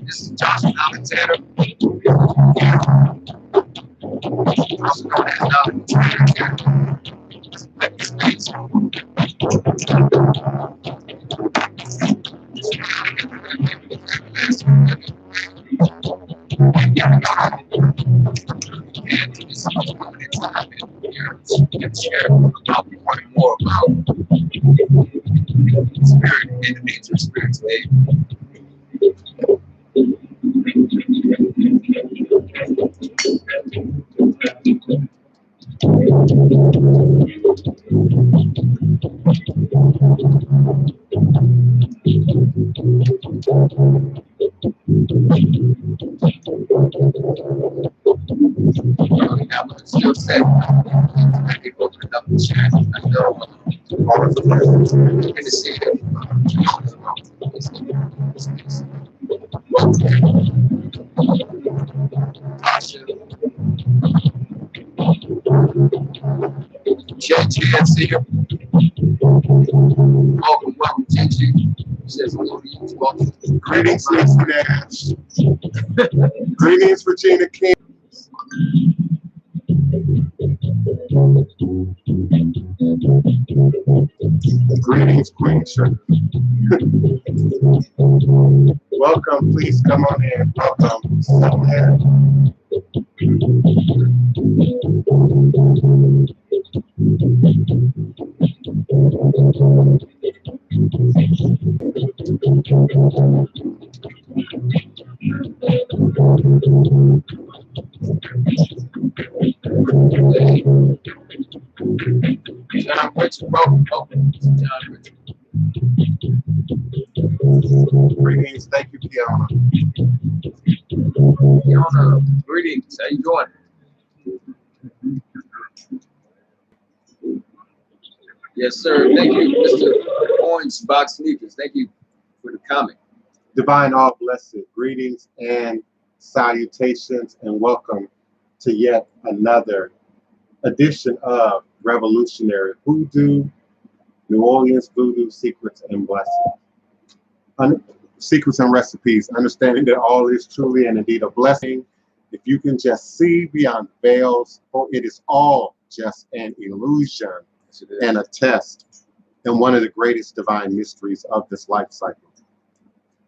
This is Josh Alexander. Also known as more about spirit and the nature of spirit today. Have a skill set. I can open up the chat. I know all of the and to see it. Jen, see you. Welcome, Gigi. Says hello to you. Welcome. Greetings, Lisa Nash. Greetings, Regina King. Greetings, Queen Sugar. Welcome, please come on in. Welcome. Settle in. John Richard, welcome. John Richard. Greetings. Thank you, Kiana. Kiana, greetings. How you doing? Yes, sir. Thank you, Mr. Orange Box Sneakers. Thank you for the comment. Divine all blessed. Greetings and salutations and welcome to yet another edition of Revolutionary Hoodoo, New Orleans Voodoo Secrets and Blessings. Secrets and recipes, understanding that all is truly and indeed a blessing. If you can just see beyond veils, for it is all just an illusion and a test, and one of the greatest divine mysteries of this life cycle.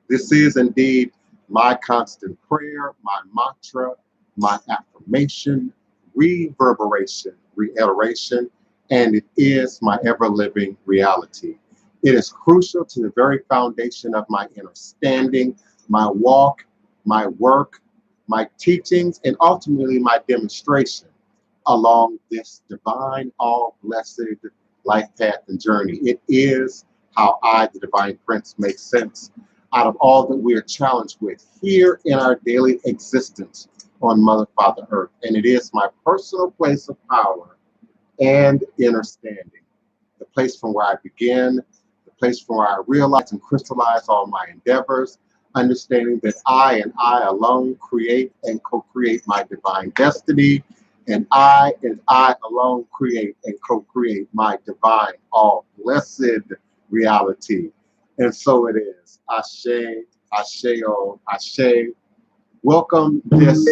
This is indeed my constant prayer, my mantra, my affirmation, reverberation, reiteration, and it is my ever-living reality. It is crucial to the very foundation of my understanding, my walk, my work, my teachings, and ultimately my demonstration along this divine, all-blessed life path and journey. It is how I, the Divine Prince, make sense out of all that we are challenged with here in our daily existence on Mother, Father, Earth. And it is my personal place of power and understanding, the place from where I begin, the place from where I realize and crystallize all my endeavors, understanding that I and I alone create and co-create my divine destiny, and I alone create and co-create my divine, all-blessed reality. And so it is. Ashe, Asheo, Ashe. Welcome this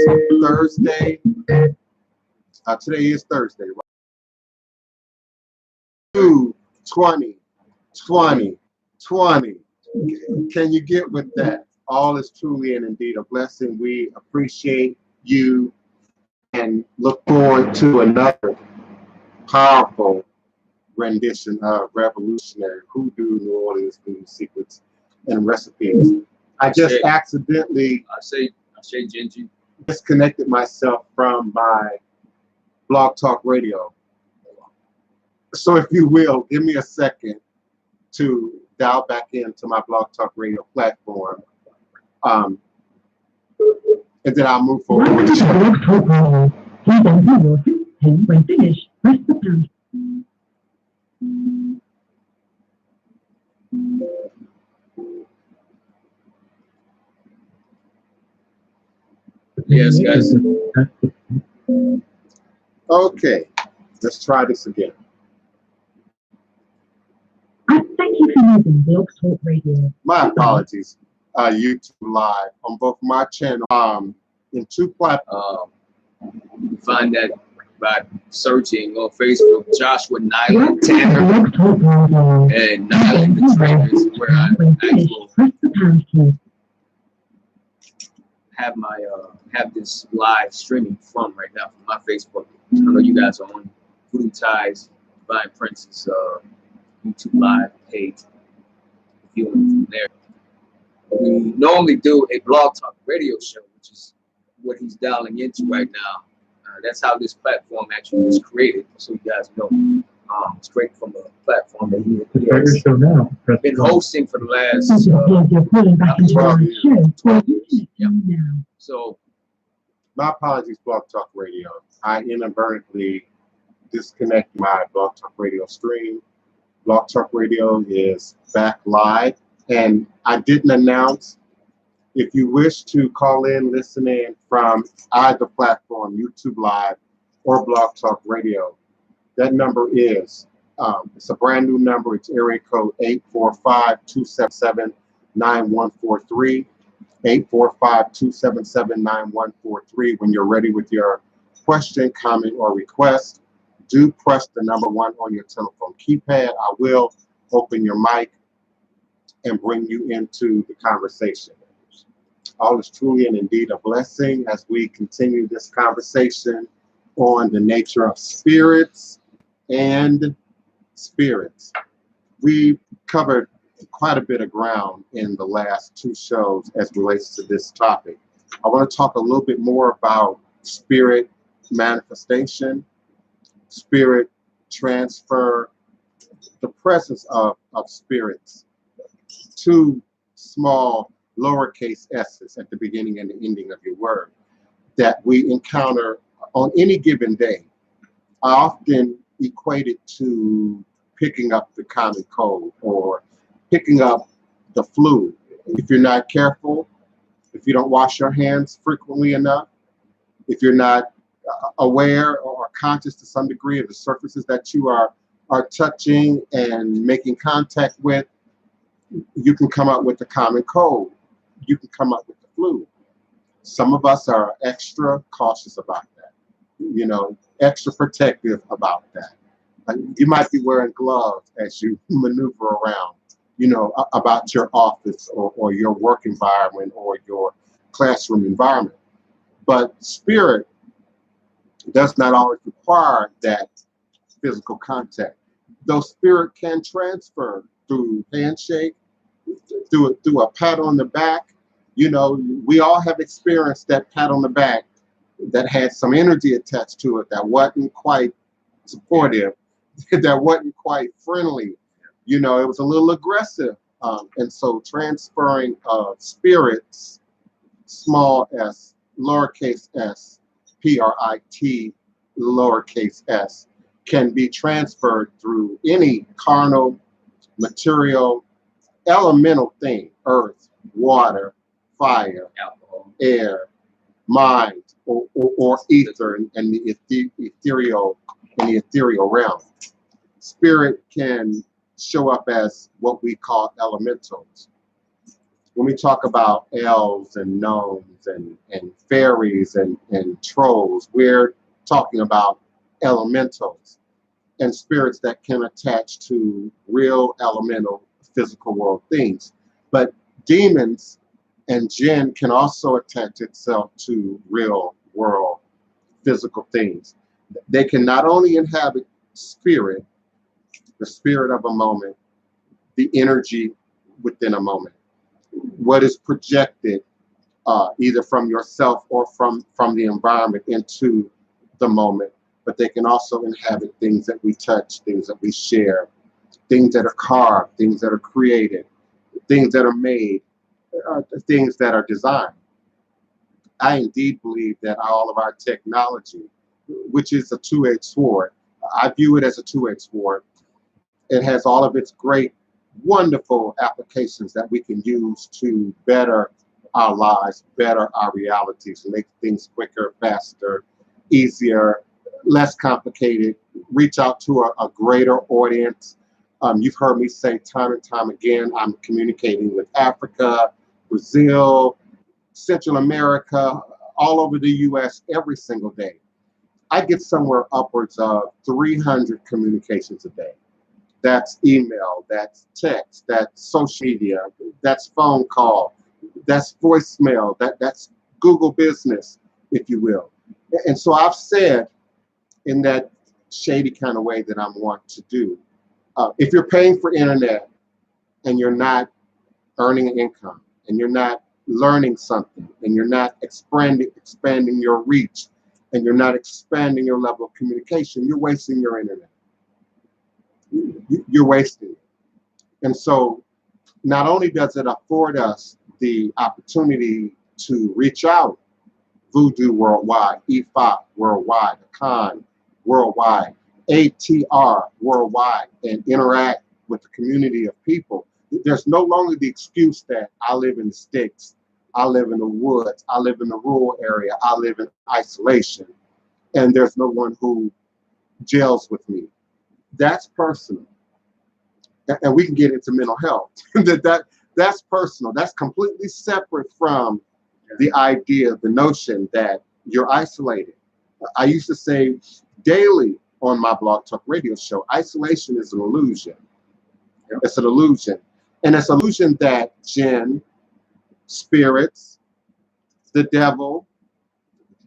Thursday. Today is Thursday, right? 2020. Can you get with that? All is truly and indeed a blessing. We appreciate you and look forward to another powerful rendition of Revolutionary Hoodoo, New Orleans Voodoo Secrets and Recipes. I just accidentally disconnected myself from my Blog Talk Radio. So if you will, give me a second to dial back into my Blog Talk Radio platform. and then I'll move forward. When finished, press the pound. Yes, guys. Okay, let's try this again. Thank you for using Blog Talk Radio. My apologies. YouTube Live on both my channel, in two platforms. You can find that by searching on Facebook Joshua Nylan Tanner and Nylan the Traiters, where I actually have my have this live streaming from right now from my Facebook. I know you guys are on Voodoo Ties, DivinePrince's YouTube Live page. Viewing from there. We normally do a blog talk radio show, which is what he's dialing into right now. That's how this platform actually was created, so you guys know. It's created from a platform that he has been hosting for the last 12 years. Yeah. So, my apologies, Blog Talk Radio. I inadvertently disconnected my Blog Talk Radio stream. Blog Talk Radio is back live, and I didn't announce. If you wish to call in, listen in from either platform, YouTube Live or Blog Talk Radio, that number is, it's a brand new number. It's area code 845-277-9143, 845-277-9143. When you're ready with your question, comment, or request, do press the number 1 on your telephone keypad. I will open your mic and bring you into the conversation. All is truly and indeed a blessing as we continue this conversation on the nature of spirits and spirits. We covered quite a bit of ground in the last 2 shows as relates to this topic. I want to talk a little bit more about spirit manifestation, spirit transfer, the presence of spirits, 2 small lowercase s's at the beginning and the ending of your word that we encounter on any given day. I often equate it to picking up the common cold or picking up the flu. If you're not careful, if you don't wash your hands frequently enough, if you're not aware or conscious to some degree of the surfaces that you are touching and making contact with, you can come up with the common cold. You can come up with the flu. Some of us are extra cautious about that, extra protective about that. You might be wearing gloves as you maneuver around, about your office or your work environment or your classroom environment. But spirit does not always require that physical contact. Though spirit can transfer through handshake, through a pat on the back. We all have experienced that pat on the back that had some energy attached to it that wasn't quite supportive, that wasn't quite friendly. It was a little aggressive. And so transferring spirits, small s, lowercase s, P-R-I-T, lowercase s, can be transferred through any carnal, material, elemental thing, earth, water, fire, alcohol, air, mind, or ether, and the ethereal realm. Spirit can show up as what we call elementals. When we talk about elves and gnomes and fairies and trolls, we're talking about elementals and spirits that can attach to real elemental physical world things. But demons and jinn can also attach itself to real world physical things. They can not only inhabit spirit, the spirit of a moment, the energy within a moment, what is projected either from yourself or from the environment into the moment, but they can also inhabit things that we touch, things that we share, things that are carved, things that are created, things that are made, things that are designed. I indeed believe that all of our technology, which is a two-edged sword, I view it as a two-edged sword. It has all of its great, wonderful applications that we can use to better our lives, better our realities, make things quicker, faster, easier, less complicated, reach out to a greater audience. You've heard me say time and time again, I'm communicating with Africa, Brazil, Central America, all over the US every single day. I get somewhere upwards of 300 communications a day. That's email, that's text, that's social media, that's phone call, that's voicemail, that's Google Business, if you will. And so I've said in that shady kind of way that I'm wanting to do, if you're paying for internet and you're not earning an income and you're not learning something and you're not expanding your reach and you're not expanding your level of communication, you're wasting your internet. You're wasting it. And so not only does it afford us the opportunity to reach out, Voodoo worldwide, EFOP worldwide, Khan worldwide, ATR worldwide, and interact with the community of people. There's no longer the excuse that I live in the sticks, I live in the woods, I live in the rural area, I live in isolation, and there's no one who gels with me. That's personal. And we can get into mental health. That's personal. That's completely separate from the idea, the notion that you're isolated. I used to say daily on my Blog Talk Radio show, isolation is an illusion. It's an illusion. And it's an illusion that jinn, spirits, the devil,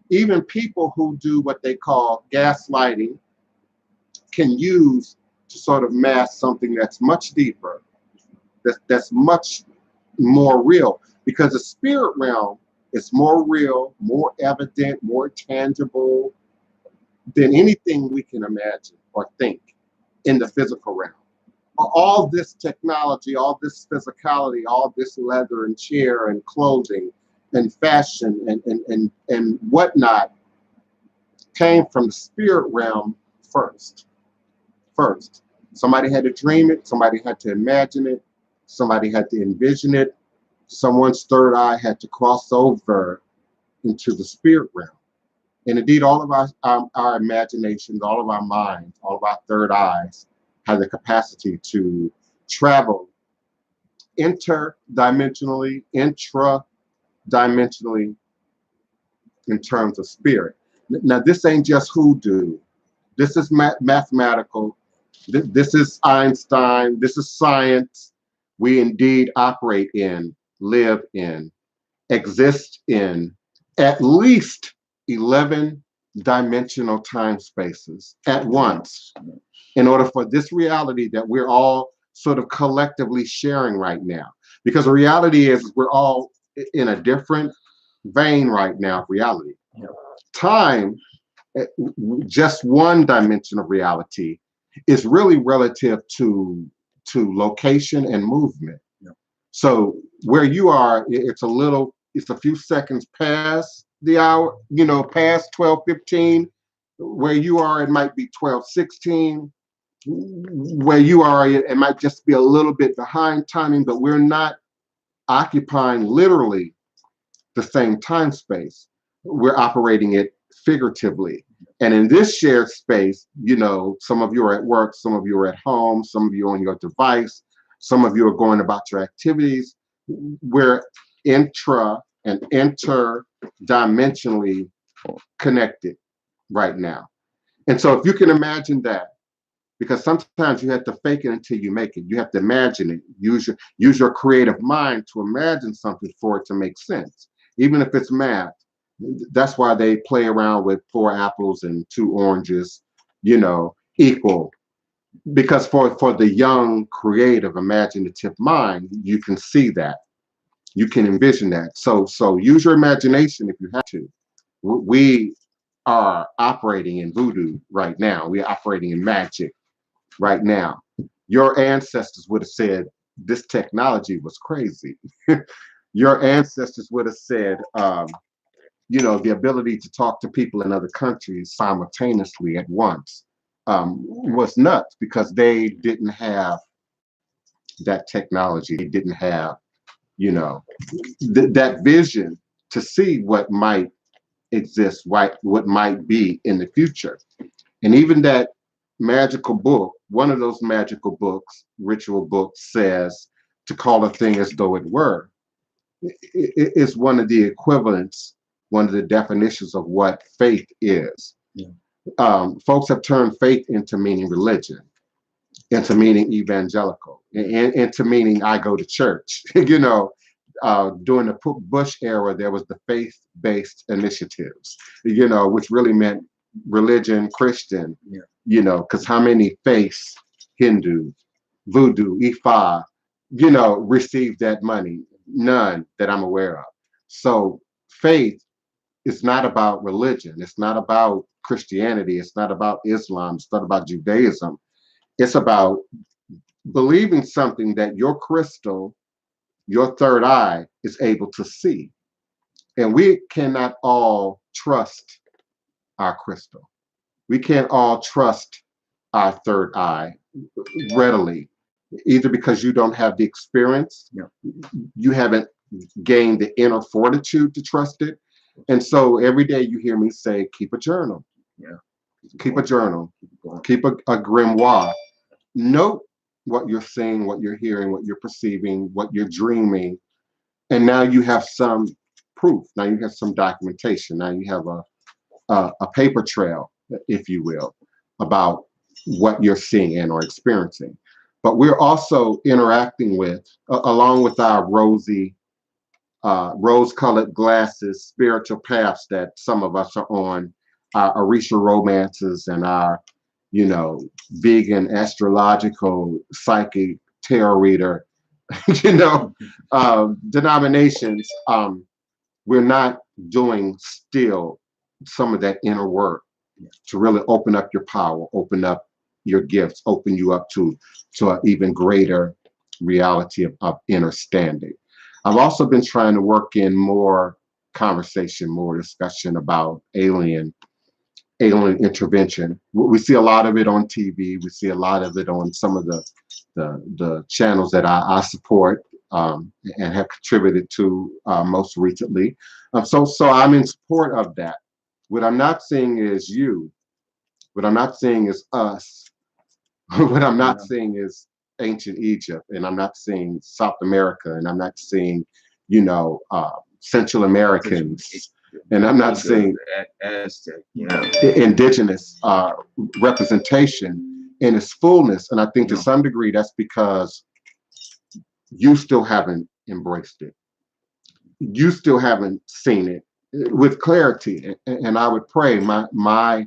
even people who do what they call gaslighting can use to sort of mask something that's much deeper, that's much more real, because the spirit realm is more real, more evident, more tangible than anything we can imagine or think in the physical realm. All this technology, all this physicality, all this leather and chair and clothing and fashion and whatnot came from the spirit realm first. Somebody had to dream it, somebody had to imagine it, somebody had to envision it, someone's third eye had to cross over into the spirit realm. And indeed, all of our imaginations, all of our minds, all of our third eyes have the capacity to travel interdimensionally, intra-dimensionally in terms of spirit. Now, this ain't just hoodoo. This is mathematical. This is Einstein. This is science. We indeed operate in, live in, exist in at least 11 dimensional time spaces at once in order for this reality that we're all sort of collectively sharing right now. Because the reality is we're all in a different vein right now of reality. Time, just one dimension of reality, is really relative to location and movement. So where you are, it's a few seconds past the hour, past 12:15. Where you are, it might be 12:16. Where you are, it might just be a little bit behind timing, but we're not occupying literally the same time space. We're operating it figuratively. And in this shared space, some of you are at work, some of you are at home, some of you are on your device, some of you are going about your activities. We're intra and interdimensionally connected right now. And so if you can imagine that, because sometimes you have to fake it until you make it. You have to imagine it. Use your creative mind to imagine something for it to make sense, even if it's math. That's why they play around with 4 apples and 2 oranges, equal. Because for the young, creative, imaginative mind, you can see that. You can envision that. So use your imagination if you have to. We are operating in voodoo right now. We're operating in magic right now. Your ancestors would have said this technology was crazy. Your ancestors would have said, the ability to talk to people in other countries simultaneously at once was nuts, because they didn't have that technology. They didn't have, that vision to see what might exist, what might be in the future. And even that magical book, one of those magical books, ritual books, says to call a thing as though it were. It's one of the equivalents, one of the definitions of what faith is. Yeah. Folks have turned faith into meaning religion, into meaning evangelical, and into meaning I go to church. During the Bush era, there was the faith-based initiatives, which really meant religion, Christian, because how many faiths, Hindu, Voodoo, Ifa, received that money? None that I'm aware of. So faith is not about religion. It's not about Christianity. It's not about Islam. It's not about Judaism. It's about believing something that your crystal, your third eye, is able to see. And we cannot all trust our crystal. We can't all trust our third eye readily, either because you don't have the experience, you haven't gained the inner fortitude to trust it. And so every day you hear me say, keep a journal. Keep a journal. Keep a grimoire. Note what you're seeing, what you're hearing, what you're perceiving, what you're dreaming. And now you have some proof. Now you have some documentation. Now you have a paper trail, if you will, about what you're seeing and or experiencing. But we're also interacting with, along with our rose-colored glasses, spiritual paths that some of us are on, our Orisha romances and our, vegan, astrological, psychic, tarot reader, denominations. We're not doing still some of that inner work to really open up your power, open up your gifts, open you up to an even greater reality of understanding. I've also been trying to work in more conversation, more discussion about alien intervention. We see a lot of it on TV. We see a lot of it on some of the channels that I support and have contributed to most recently. So I'm in support of that. What I'm not seeing is you. What I'm not seeing is us. What I'm not seeing is ancient Egypt, and I'm not seeing South America, and I'm not seeing, Central Americans, and I'm not seeing Aztec, indigenous representation in its fullness. And I think to some degree that's because you still haven't embraced it. You still haven't seen it with clarity. And I would pray my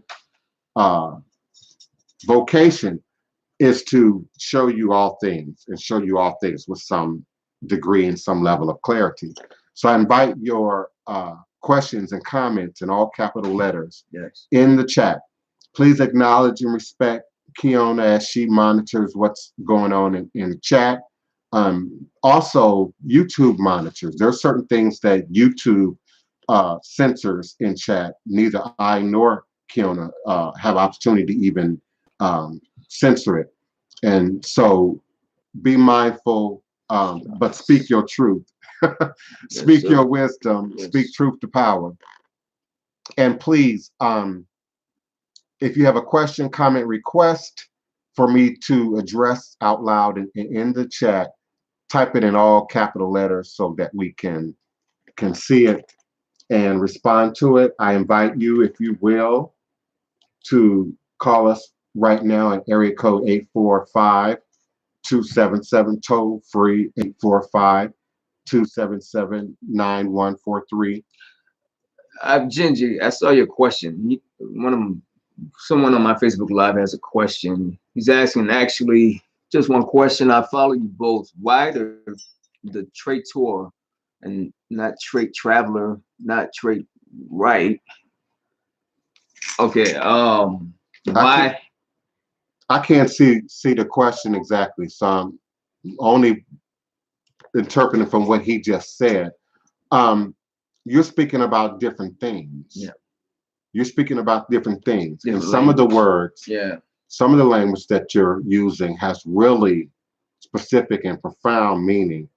vocation is to show you all things and show you all things with some degree and some level of clarity. So I invite your questions and comments in all capital letters in the chat. Please acknowledge and respect Kiona as she monitors what's going on in the chat. Also, YouTube monitors. There are certain things that YouTube censors in chat. Neither I nor Kiona have opportunity to even censor it. And so be mindful, but speak your truth. Speak your wisdom, speak truth to power. And please, if you have a question, comment, request for me to address out loud in the chat, type it in all capital letters so that we can see it and respond to it. I invite you, if you will, to call us right now at area code 845-277 toll free 845-277-9143. Gingy, I saw your question. Someone on my Facebook Live has a question. He's asking actually just one question. I follow you both. Why the Traituer and not Trait Traveler, not Trait Right? Okay. Why? I can't see the question exactly, so I'm only interpreting from what he just said. you're speaking about different things. Yeah. You're speaking about different things. Different and some of the words, Yeah. some of the language that you're using has really specific and profound meaning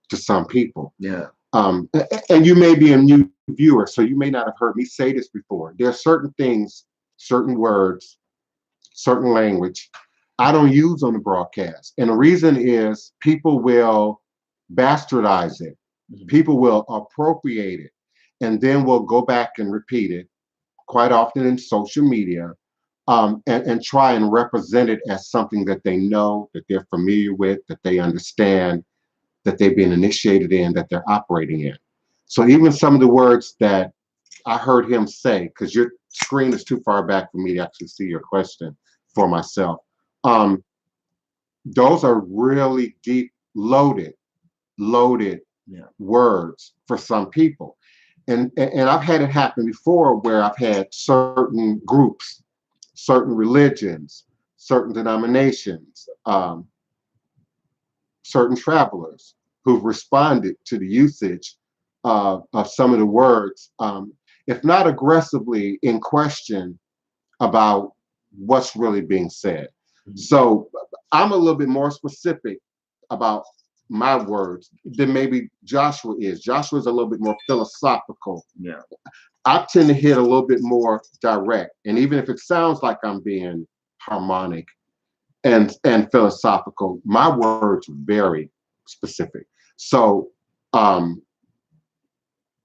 to some people. Yeah. And you may be a new viewer, so you may not have heard me say this before. There are certain things, certain words, certain language I don't use on the broadcast. And the reason is people will bastardize it. People will appropriate it, and then we'll go back and repeat it quite often in social media, and try and represent it as something that they know, that they're familiar with, that they understand, that they've been initiated in, that they're operating in. So even some of the words that I heard him say, because your screen is too far back for me to actually see your question for myself. Those are really deep, loaded words for some people. And I've had it happen before where I've had certain groups, certain religions, certain denominations, certain travelers who've responded to the usage of some of the words, if not aggressively, in question about what's really being said. So I'm a little bit more specific about my words than maybe Joshua is. Joshua's a little bit more philosophical. Yeah. I tend to hit a little bit more direct. And even if it sounds like I'm being harmonic and philosophical, my words are very specific. So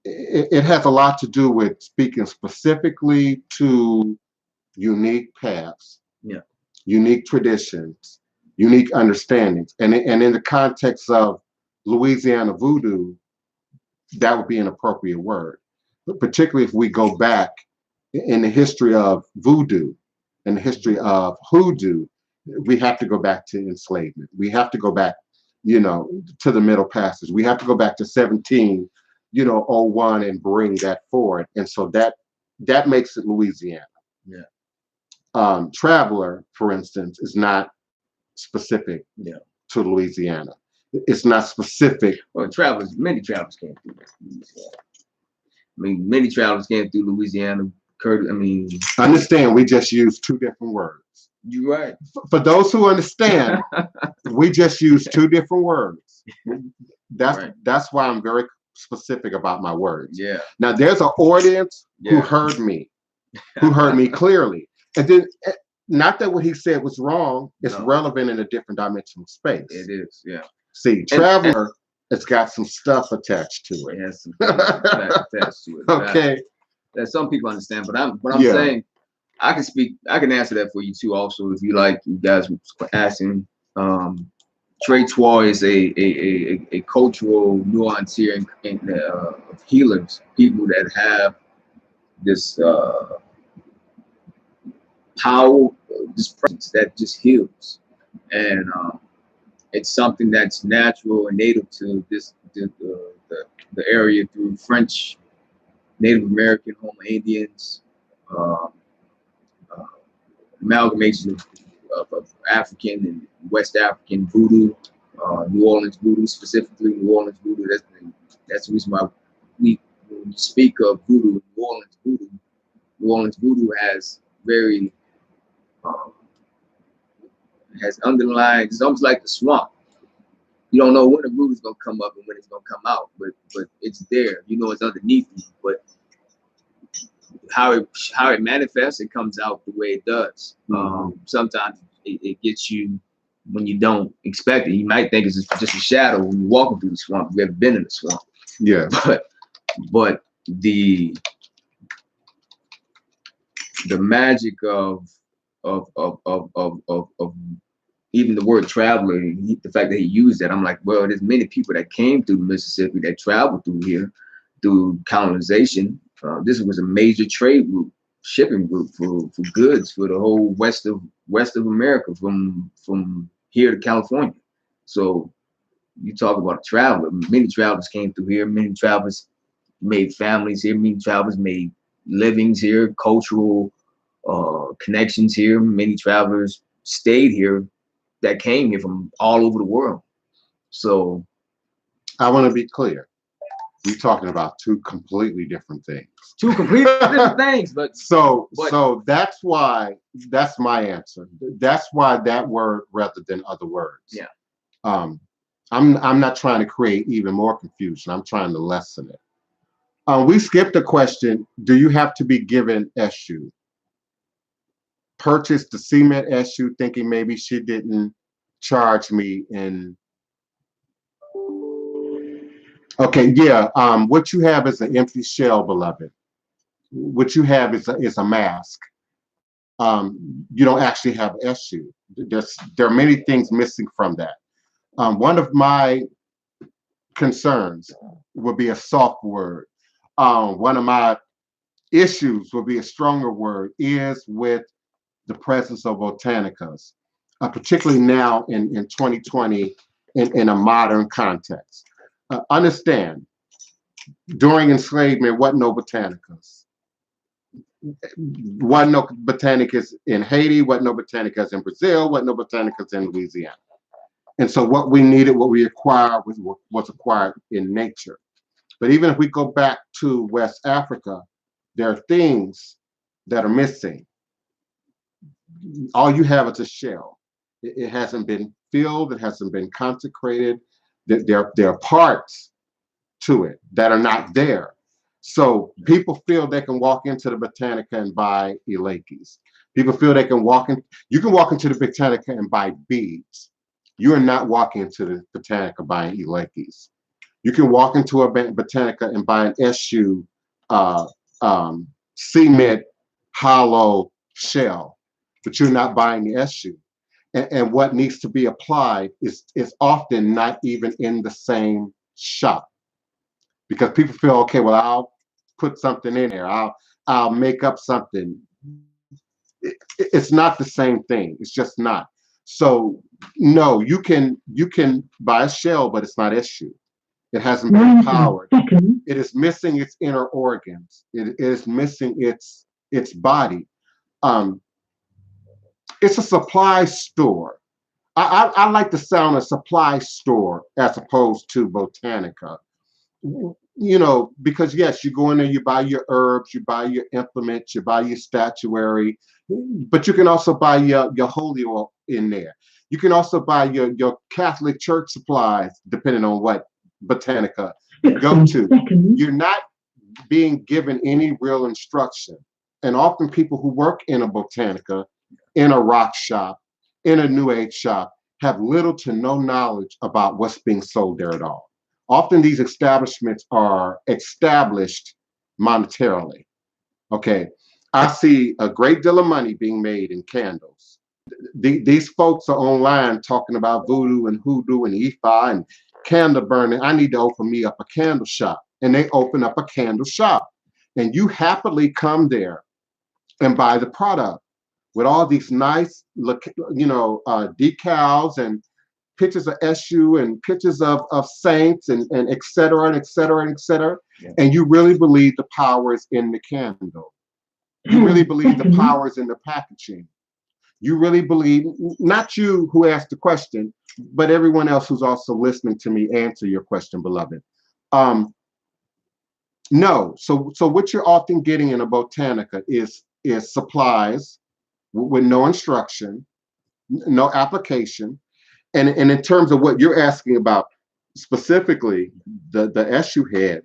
it has a lot to do with speaking specifically to unique paths, unique traditions, unique understandings. And in the context of Louisiana voodoo, that would be an appropriate word. But particularly if we go back in the history of voodoo and the history of hoodoo, we have to go back to enslavement. We have to go back, to the Middle Passage. We have to go back to 1701 and bring that forward. And so that makes it Louisiana. Yeah. Traveler, for instance, is not specific to Louisiana. It's not specific. Well, many travelers came through Louisiana. I mean, many travelers came through Louisiana. Understand, we just use two different words. You're right. For those who understand, we just use two different words. That's why I'm very specific about my words. Yeah. Now there's an audience who heard me clearly. And then, not that what he said was wrong, it's relevant in a different dimensional space. It is, yeah. See, Traveler, it's got some stuff attached to it. It has some attached to it. Okay. That some people understand, but I'm saying I can answer that for you too. Also, if you like, you guys were asking. Traituer is a cultural nuance here of healers, people that have this power, this presence that just heals, and it's something that's natural and native to the area through French, Native American, Homo Indians, amalgamation of African and West African voodoo, New Orleans voodoo, specifically New Orleans voodoo. That's the reason why when we speak of voodoo, New Orleans voodoo has very has underlying. It's almost like the swamp. You don't know when the root is gonna come up and when it's gonna come out, but it's there. You know it's underneath you, but how it manifests, it comes out the way it does. Sometimes it gets you when you don't expect it. You might think it's just a shadow when you're walking through the swamp. You've ever been in the swamp. Yeah. But the magic of even the word traveler, the fact that he used that, I'm like, well, there's many people that came through Mississippi that traveled through here through colonization. This was a major trade route, shipping route for goods for the whole west of America, from here to California. So you talk about a traveler. Many travelers came through here. Many travelers made families here. Many travelers made livings here, cultural connections here. Many travelers stayed here that came here from all over the world. So I want to be clear. we're talking about two completely different things. Two completely different things, but so that's why that's my answer. That's why that word rather than other words. Yeah. I'm not trying to create even more confusion. I'm trying to lessen it. We skipped a question. Do you have to be given SU? Purchased the cement SU thinking maybe she didn't charge me in. Okay, yeah. What you have is an empty shell, beloved. What you have is a mask. You don't actually have SU. There are many things missing from that. One of my concerns would be a soft word. One of my issues would be a stronger word, is with the presence of botanicas, particularly now in 2020 in a modern context. Understand, during enslavement, what no botanicas? What no botanicas in Haiti, what no botanicas in Brazil, what no botanicas in Louisiana. And so what we needed, what we acquired was acquired in nature. But even if we go back to West Africa, there are things that are missing. All you have is a shell. It hasn't been filled, it hasn't been consecrated. There are parts to it that are not there. So people feel they can walk into the Botanica and buy Ilakis. People feel they can walk in. You can walk into the Botanica and buy beads. You are not walking into the Botanica buying Ilakis. You can walk into a Botanica and buy an SU cement hollow shell, but you're not buying the SU. And what needs to be applied is often not even in the same shop. Because people feel, okay, well, I'll put something in there. I'll make up something. It's not the same thing. It's just not. So no, you can buy a shell, but it's not SU. It hasn't been empowered. It is missing its inner organs. It is missing its body. It's a supply store. I like the sound of supply store as opposed to Botanica. You know, because yes, you go in there, you buy your herbs, you buy your implements, you buy your statuary, but you can also buy your holy oil in there. You can also buy your Catholic church supplies, depending on what Botanica you go to. You're not being given any real instruction. And often people who work in a Botanica, in a rock shop, in a New Age shop, have little to no knowledge about what's being sold there at all. Often these establishments are established monetarily. Okay, I see a great deal of money being made in candles. These folks are online talking about voodoo and hoodoo and Ifa and candle burning. I need to open me up a candle shop. And they open up a candle shop. And you happily come there and buy the product with all these nice, decals and pictures of SU and pictures of saints and et cetera, and et cetera, and et cetera. Yeah. And you really believe the power is in the candle. You really believe the power is in the packaging. You really believe, not you who asked the question, but everyone else who's also listening to me answer your question, beloved. No, so what you're often getting in a Botanica is supplies with no instruction, no application. And in terms of what you're asking about specifically, the SU head,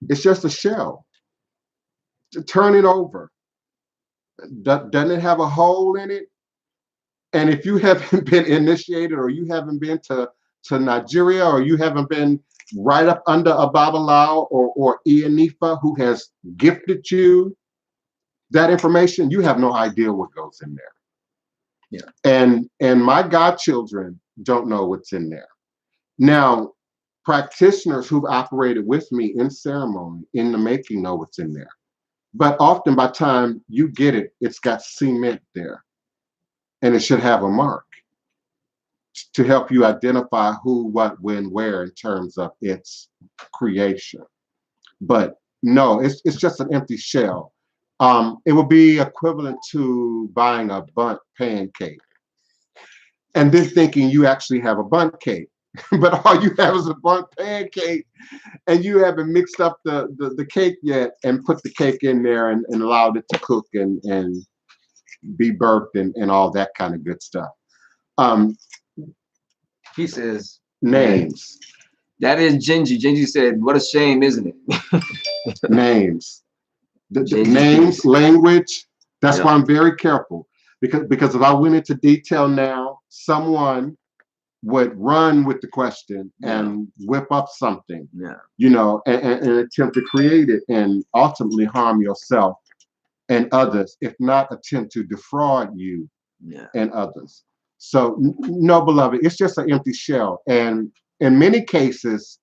it's just a shell. Turn it over. Doesn't it have a hole in it? And if you haven't been initiated, or you haven't been to Nigeria, or you haven't been right up under a Babalawo or Ianifa who has gifted you that information, you have no idea what goes in there. Yeah. And my godchildren don't know what's in there. Now, practitioners who've operated with me in ceremony, in the making, know what's in there. But often by the time you get it, it's got cement there. And it should have a mark to help you identify who, what, when, where in terms of its creation. But no, it's just an empty shell. It would be equivalent to buying a bundt pancake and then thinking you actually have a bundt cake. but all you have is a burnt pancake, and you haven't mixed up the cake yet and put the cake in there and allowed it to cook and be burped and all that kind of good stuff. He says Names. That is Gingy. Gingy said, "What a shame, isn't it?" Names. The names, language. That's why I'm very careful, because if I went into detail now, someone would run with the question and whip up something, you know, and attempt to create it and ultimately harm yourself and others, if not attempt to defraud you and others. So no, beloved, it's just an empty shell. And in many cases,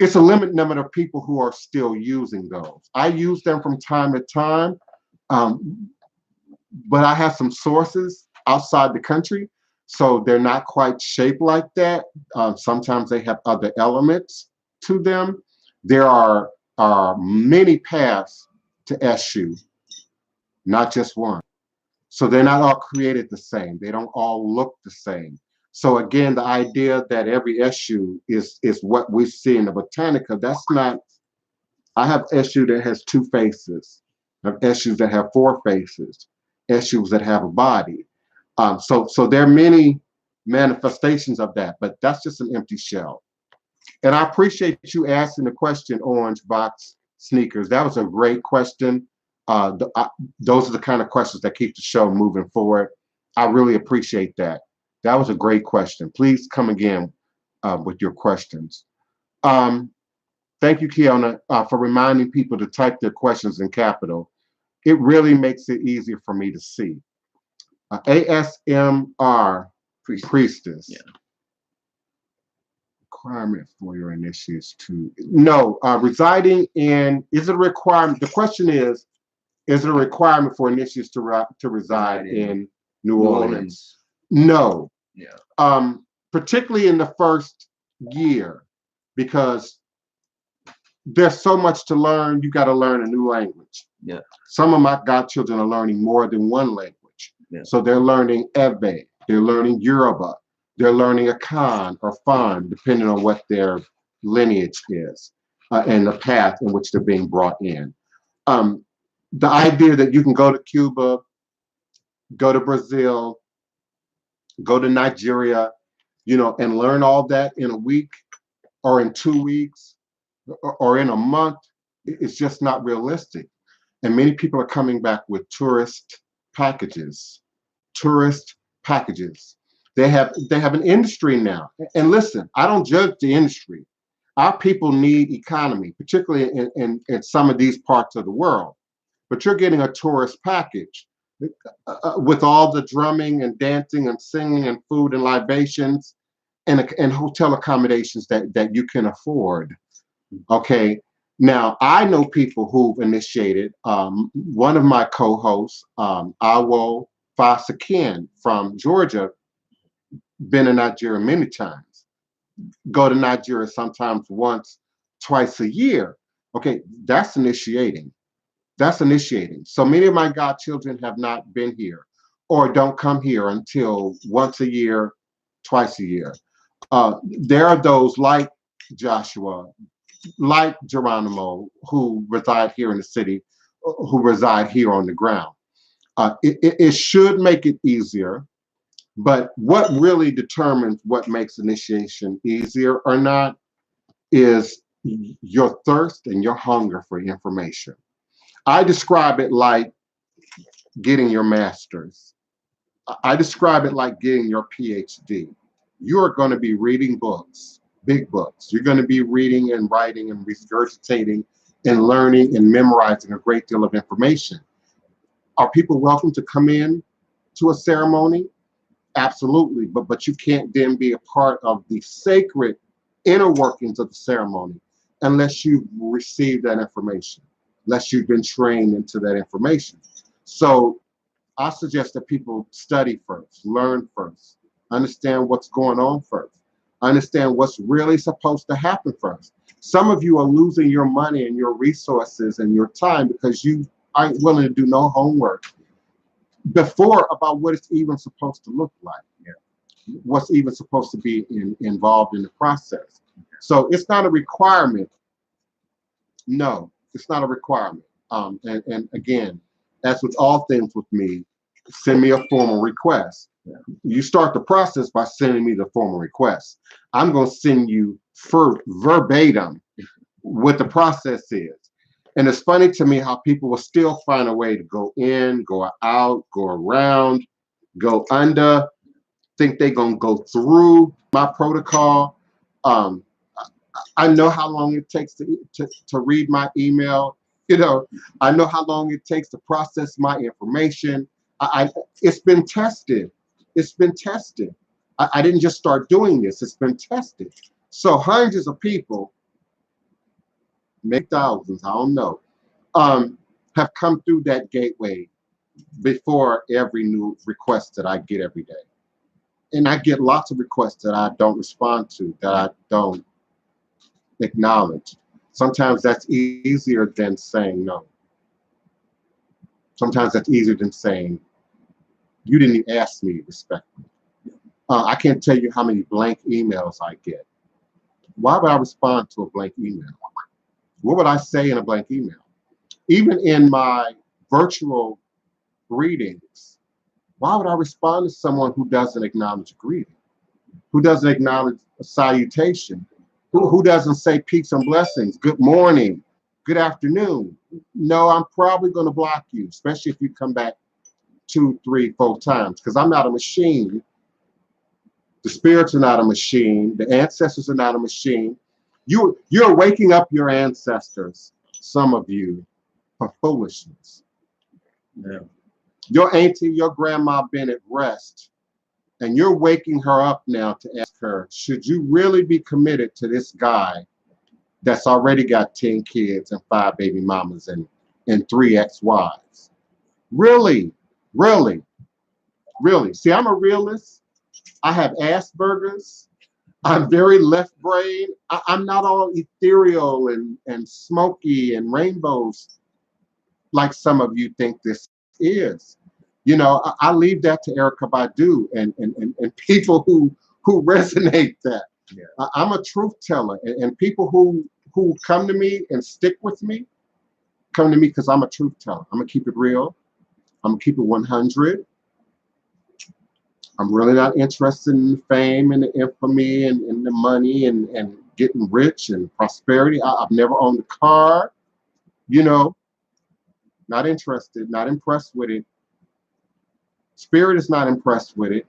it's a limited number of people who are still using those. I use them from time to time, but I have some sources outside the country, so they're not quite shaped like that. Sometimes they have other elements to them. There are many paths to SU, not just one. So they're not all created the same. They don't all look the same. So again, the idea that every SU is what we see in the Botanica, that's not. I have SU that has 2 faces. I have SUs that have 4 faces. SUs that have a body. So there are many manifestations of that, but that's just an empty shell. And I appreciate you asking the question, Orange Box Sneakers. That was a great question. Those are the kind of questions that keep the show moving forward. I really appreciate that. That was a great question. Please come again with your questions. Thank you, Kiona, for reminding people to type their questions in capital. It really makes it easier for me to see. ASMR Priestess. Requirement for your initiates to residing in, is it a requirement? The question is it a requirement for initiates to reside in New Orleans? No. Particularly in the first year, because there's so much to learn. You got to learn a new language. Some of my godchildren are learning more than one language. So they're learning Ebe, they're learning Yoruba, they're learning Akan or Fan, depending on what their lineage is and the path in which they're being brought in. The idea that you can go to Cuba, go to Brazil, go to Nigeria, you know, and learn all that in a week or in 2 weeks or in a month, it's just not realistic. And many people are coming back with tourist packages. They have an industry now. And listen, I don't judge the industry. Our people need economy, particularly in some of these parts of the world. But you're getting a tourist package with all the drumming and dancing and singing and food and libations and hotel accommodations that you can afford. Okay. Now, I know people who've initiated. One of my co-hosts, Awo Fasakin from Georgia, been in Nigeria many times. Go to Nigeria sometimes once, twice a year. Okay, that's initiating. So many of my godchildren have not been here or don't come here until once a year, twice a year. There are those like Joshua, like Geronimo, who reside here in the city, who reside here on the ground. It should make it easier, but what really determines what makes initiation easier or not is your thirst and your hunger for information. I describe it like getting your master's. I describe it like getting your PhD. You are going to be reading books, big books. You're going to be reading and writing and regurgitating and learning and memorizing a great deal of information. Are people welcome to come in to a ceremony? Absolutely, but you can't then be a part of the sacred inner workings of the ceremony unless you've received that information, unless you've been trained into that information. So I suggest that people study first, learn first, understand what's going on first, understand what's really supposed to happen first. Some of you are losing your money and your resources and your time because you aren't willing to do no homework before about what it's even supposed to look like. what's even supposed to be involved in the process. So it's not a requirement. No, it's not a requirement. And again, as with all things with me, send me a formal request. You start the process by sending me the formal request. I'm going to send you verbatim what the process is. And it's funny to me how people will still find a way to go in, go out, go around, go under, think they're going to go through my protocol. I know how long it takes to read my email. I know how long it takes to process my information. It's been tested. It's been tested. I didn't just start doing this. It's been tested. So hundreds of people, maybe thousands, I don't know, have come through that gateway before every new request that I get every day. And I get lots of requests that I don't respond to, that I don't acknowledge. Sometimes that's easier than saying no. Sometimes that's easier than saying, you didn't ask me respectfully. I can't tell you how many blank emails I get. Why would I respond to a blank email? What would I say in a blank email? Even in my virtual greetings, why would I respond to someone who doesn't acknowledge a greeting, who doesn't acknowledge a salutation, who doesn't say peace and blessings, good morning, good afternoon? No, I'm probably going to block you, especially if you come back 2, 3, 4 times, because I'm not a machine. The spirits are not a machine. The ancestors are not a machine. You're waking up your ancestors, some of you, for foolishness. Yeah. Your auntie, your grandma been at rest, and you're waking her up now to ask her, should you really be committed to this guy that's already got 10 kids and 5 baby mamas and 3 ex-wives? Really? Really? Really? See, I'm a realist. I have Asperger's. I'm very left brain. I'm not all ethereal and smoky and rainbows like some of you think this is. I leave that to Erykah Badu and people who resonate that. Yeah. I'm a truth teller, and people who come to me and stick with me, come to me because I'm a truth teller. I'm gonna keep it real. I'm gonna keep it 100. I'm really not interested in the fame and the infamy and the money and getting rich and prosperity. I've never owned a car, not interested, not impressed with it. Spirit is not impressed with it.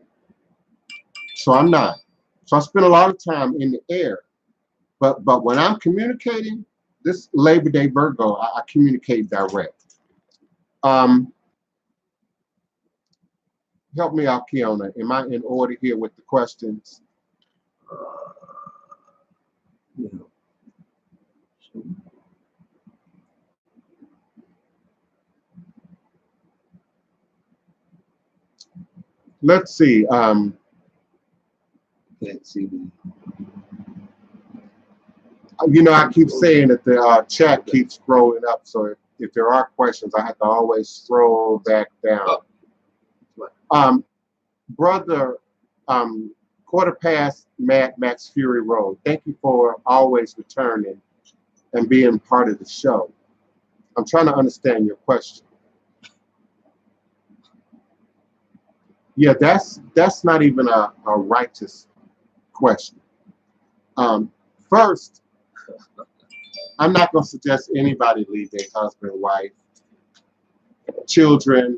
So I'm not. So I spend a lot of time in the air. But when I'm communicating, this Labor Day Virgo, I communicate direct. Help me out, Kiona. Am I in order here with the questions? Yeah. Let's see. Can't see the. I keep saying that the chat keeps scrolling up. So if there are questions, I have to always scroll back down. Brother, quarter past Mad Max Fury Road. Thank you for always returning and being part of the show. I'm trying to understand your question. Yeah, that's not even a righteous question. First, I'm not going to suggest anybody leave their husband, wife, children,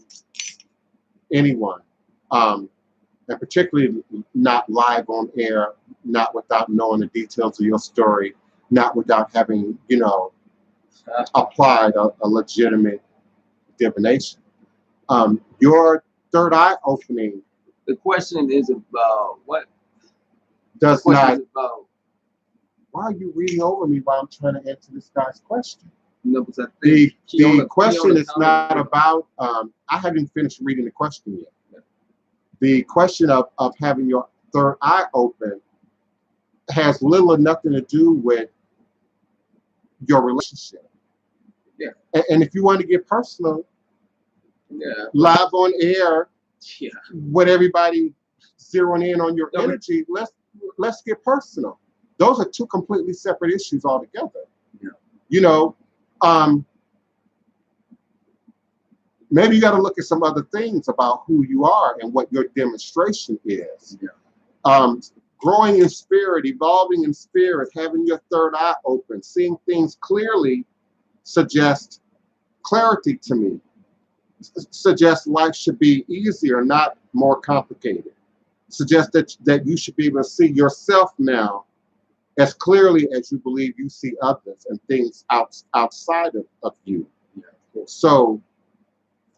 anyone. And particularly not live on air, not without knowing the details of your story, not without having, applied a legitimate divination. Your third eye opening. The question is about what? Does not. About, why are you reading over me while I'm trying to answer this guy's question? Because I think the question is not about. I haven't finished reading the question yet. The question of having your third eye open has little or nothing to do with your relationship. Yeah. And if you want to get personal, yeah, live on air, yeah, with everybody zeroing in on your energy, let's get personal. Those are two completely separate issues altogether. Yeah. You know, maybe you got to look at some other things about who you are and what your demonstration is. Yeah. Growing in spirit, evolving in spirit, having your third eye open, seeing things clearly suggests clarity to me. Suggests life should be easier, not more complicated. Suggests that you should be able to see yourself now as clearly as you believe you see others and things outside of you. Yeah. So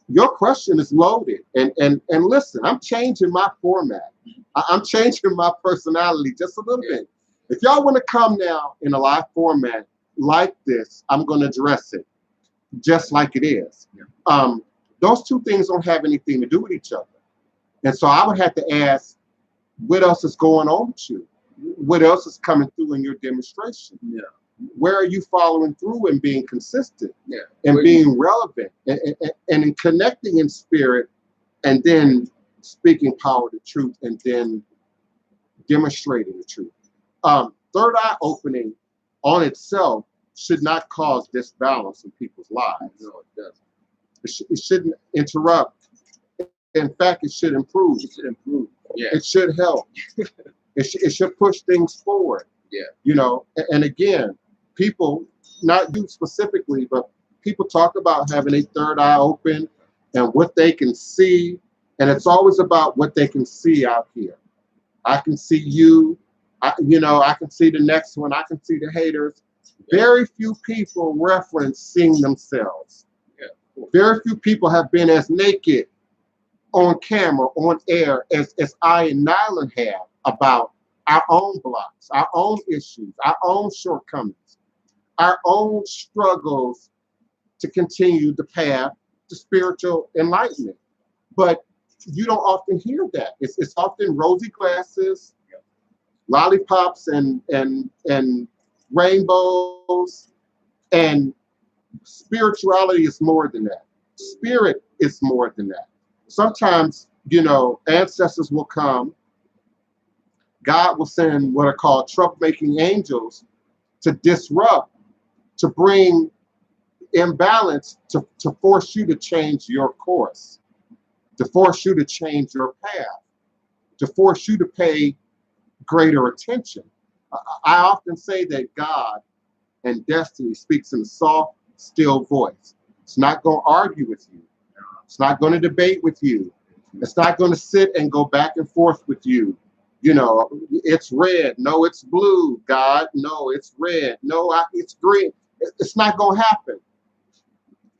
your question is loaded. And listen, I'm changing my format. I'm changing my personality just a little bit. If y'all want to come now in a live format like this, I'm going to address it just like it is. Yeah. Those two things don't have anything to do with each other. And so I would have to ask, what else is going on with you? What else is coming through in your demonstration? Yeah. Where are you following through and being consistent? Yeah. And being relevant and in connecting in spirit and then speaking power to truth and then demonstrating the truth. Third eye opening on itself should not cause disbalance in people's lives. No, it doesn't. It shouldn't interrupt. In fact, it should improve. It should improve. Yeah. It should help. It should push things forward. Yeah. You know, and again, people, not you specifically, but people talk about having a third eye open and what they can see. And it's always about what they can see out here. I can see you. I can see the next one. I can see the haters. Yeah. Very few people reference seeing themselves. Yeah. Very few people have been as naked on camera, on air, as I and Nylan have about our own blocks, our own issues, our own shortcomings, our own struggles to continue the path to spiritual enlightenment. But you don't often hear that. It's often rosy glasses, lollipops, and rainbows, and spirituality is more than that. Spirit is more than that. Sometimes, ancestors will come. God will send what are called troublemaking angels to disrupt, to bring imbalance, to force you to change your course, to force you to change your path, to force you to pay greater attention. I often say that God and destiny speaks in a soft, still voice. It's not going to argue with you. It's not going to debate with you. It's not going to sit and go back and forth with you. It's red. No, it's blue. God, no, it's red. No, it's green. It's not going to happen.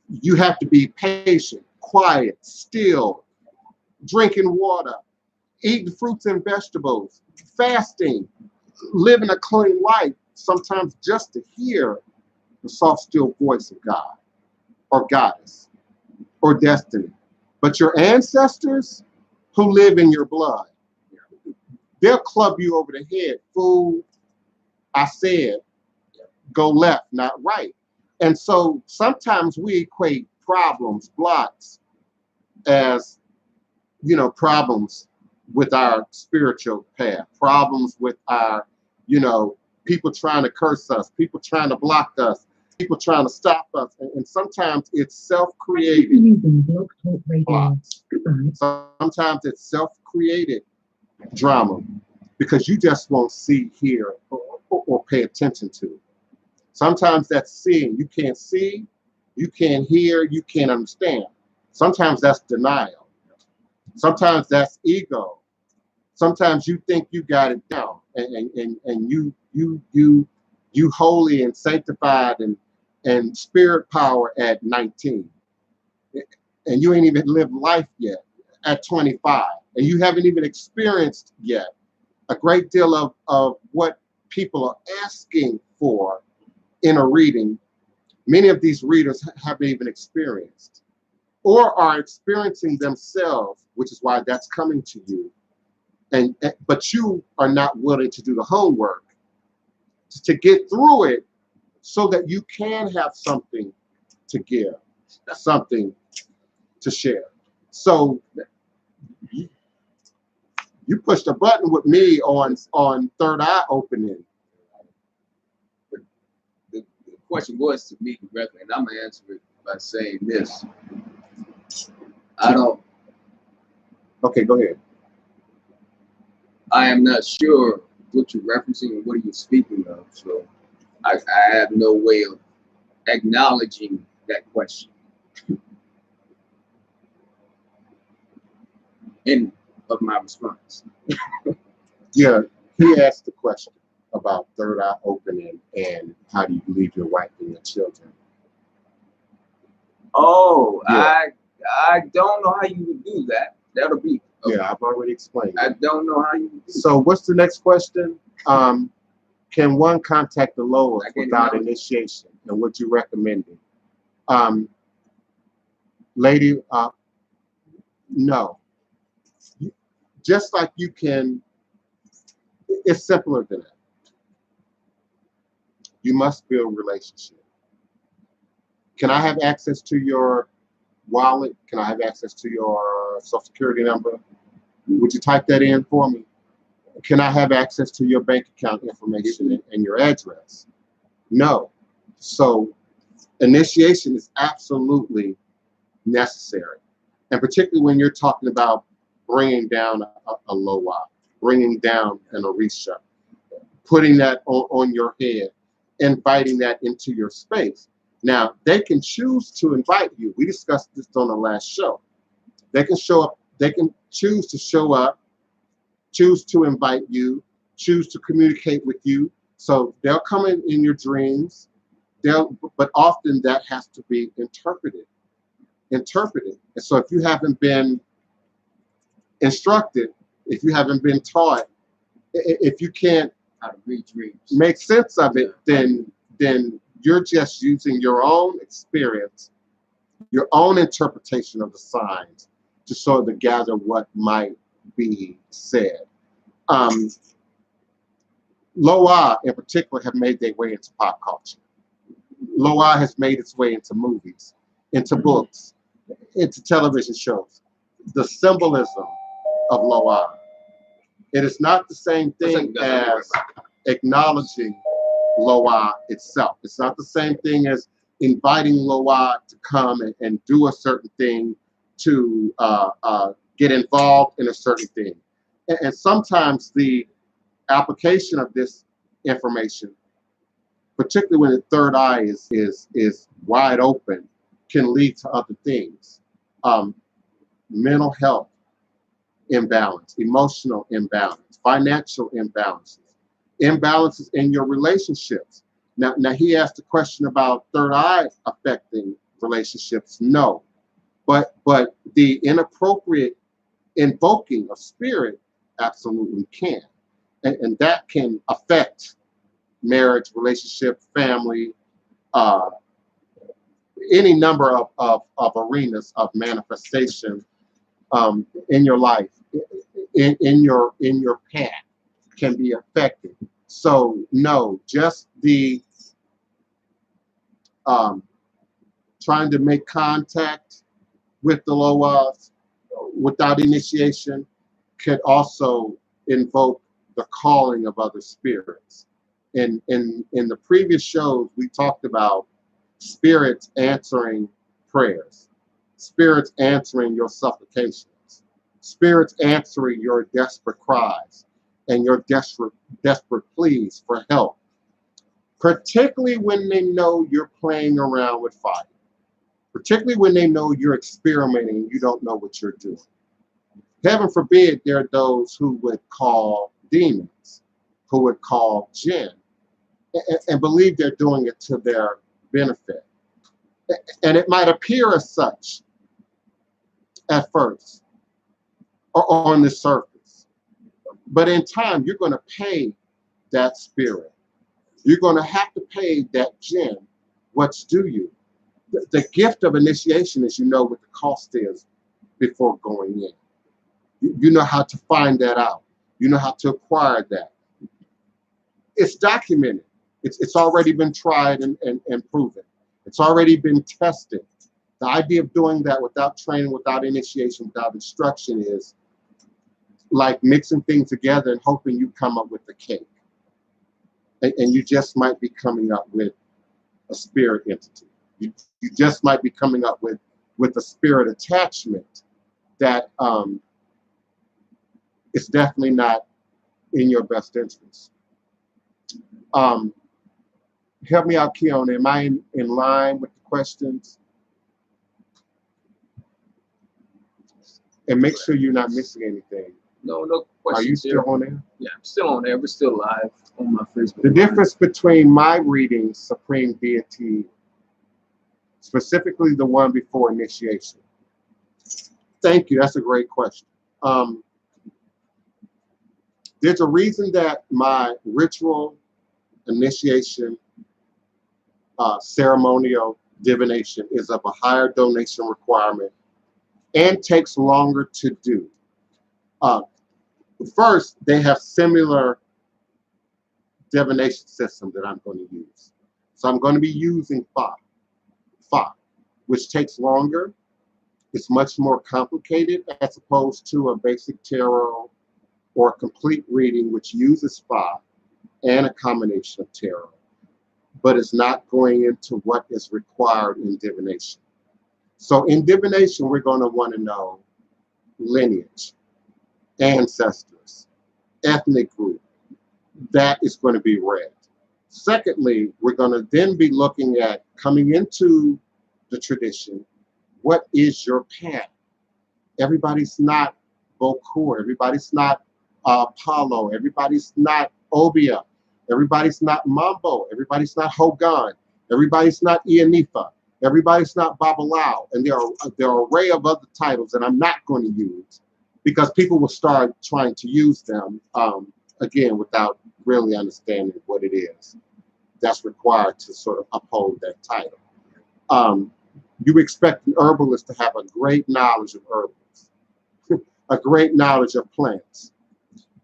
You have to be patient, quiet, still, drinking water, eating fruits and vegetables, fasting, living a clean life, sometimes just to hear the soft, still voice of God or goddess or destiny. But your ancestors who live in your blood, they'll club you over the head. Fool, I said, go left, not right. And so sometimes we equate problems, blocks, as, problems with our spiritual path, problems with our, people trying to curse us, people trying to block us, people trying to stop us. And sometimes it's self-created blocks. Sometimes it's self-created drama because you just won't see, hear, or pay attention to. Sometimes that's seeing. You can't see, you can't hear, you can't understand. Sometimes that's denial. Sometimes that's ego. Sometimes you think you got it down, and you holy and sanctified and spirit power at 19, and you ain't even lived life yet at 25, and you haven't even experienced yet a great deal of what people are asking for in a reading. Many of these readers haven't even experienced or are experiencing themselves, which is why that's coming to you. But you are not willing to do the homework to get through it so that you can have something to give, something to share. So You pushed a button with me on third eye opening. But the question was to me directly, and I'm gonna answer it by saying this. I don't. Okay, go ahead. I am not sure what you're referencing and what are you speaking of. So I have no way of acknowledging that question. End of my response. Yeah, he asked the question about third eye opening and how do you leave your wife and your children. Oh, Yeah. I don't know how you would do that. That'll be okay. Yeah, I've already explained. I don't know how you would do So what's the next question? Can one contact the lowers I can't without imagine. initiation? And what you recommended? Lady, no. Just like you can, it's simpler than that. You must build a relationship. Can I have access to your wallet? Can I have access to your social security number? Would you type that in for me? Can I have access to your bank account information and your address? No. So initiation is absolutely necessary. And particularly when you're talking about bringing down a loa, bringing down an orisha, putting that on your head, inviting that into your space. Now, they can choose to invite you. We discussed this on the last show. They can show up, they can choose to show up, choose to invite you, choose to communicate with you. So they'll come in your dreams, but often that has to be interpreted. And so if you haven't been instructed, if you haven't been taught, if you can't how to read dreams, make sense of it, then you're just using your own experience, your own interpretation of the signs to sort of gather what might be said. Loa in particular have made their way into pop culture. Loa has made its way into movies, into books, into television shows. The symbolism of Loa. It is not the same thing as acknowledging Loa itself. It's not the same thing as inviting Loa to come and do a certain thing, to get involved in a certain thing. And sometimes the application of this information, particularly when the third eye is wide open, can lead to other things. Mental health imbalance, emotional imbalance, financial imbalances, imbalances in your relationships. Now he asked a question about third eye affecting relationships. No, but the inappropriate invoking of spirit absolutely can, and that can affect marriage, relationship, family, any number of arenas of manifestation in your life, in your path, can be affected. So no, just the trying to make contact with the Loas without initiation could also invoke the calling of other spirits. In the previous shows, we talked about spirits answering prayers, spirits answering your supplications, spirits answering your desperate cries and your desperate pleas for help, particularly when they know you're playing around with fire, particularly when they know you're experimenting and you don't know what you're doing. Heaven forbid there are those who would call demons, who would call jinn, and believe they're doing it to their benefit. And it might appear as such at first or on the surface. But in time, you're going to pay that spirit. You're going to have to pay that jinn what's due you. The gift of initiation is you know what the cost is before going in. You know how to find that out. You know how to acquire that. It's documented. It's already been tried and proven. It's already been tested. The idea of doing that without training, without initiation, without instruction is like mixing things together and hoping you come up with a cake. And you just might be coming up with a spirit entity. You just might be coming up with a spirit attachment that is definitely not in your best interest. Help me out, Keon. Am I in line with the questions? And make sure you're not missing anything. No questions. Are you still on there? Yeah, I'm still on there. We're still live on my Facebook. The difference between my readings, Supreme Deity, specifically the one before initiation. Thank you. That's a great question. There's a reason that my ritual, initiation, ceremonial divination is of a higher donation requirement and takes longer to do. First, they have similar divination system that I'm going to use. So I'm going to be using Fa, which takes longer. It's much more complicated as opposed to a basic tarot or a complete reading, which uses Fa and a combination of tarot, but it's not going into what is required in divination. So in divination, we're going to want to know lineage, ancestors, ethnic group. That is going to be read. Secondly, we're going to then be looking at, coming into the tradition, what is your path? Everybody's not Bokur, everybody's not Apollo, everybody's not Obia, everybody's not Mambo, everybody's not Hogan, everybody's not Ianifa, everybody's not Babalao, and there are an array of other titles that I'm not going to use because people will start trying to use them, again, without really understanding what it is that's required to sort of uphold that title. You expect an herbalist to have a great knowledge of herbals, a great knowledge of plants,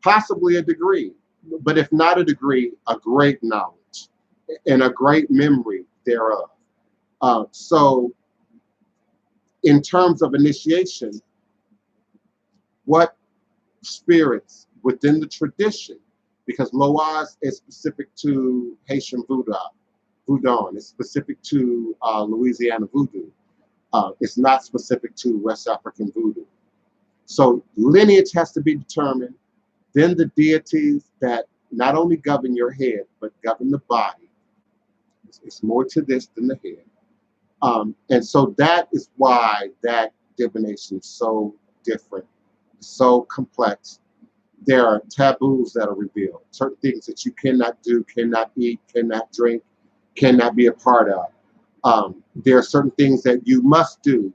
possibly a degree, but if not a degree, a great knowledge and a great memory thereof. So in terms of initiation, what spirits within the tradition, because Loaz is specific to Haitian Voodoo, it's specific to Louisiana Voodoo. It's not specific to West African Voodoo. So lineage has to be determined. Then the deities that not only govern your head, but govern the body. It's more to this than the head. And so that is why that divination is so different, so complex. There are taboos that are revealed, certain things that you cannot do, cannot eat, cannot drink, cannot be a part of. There are certain things that you must do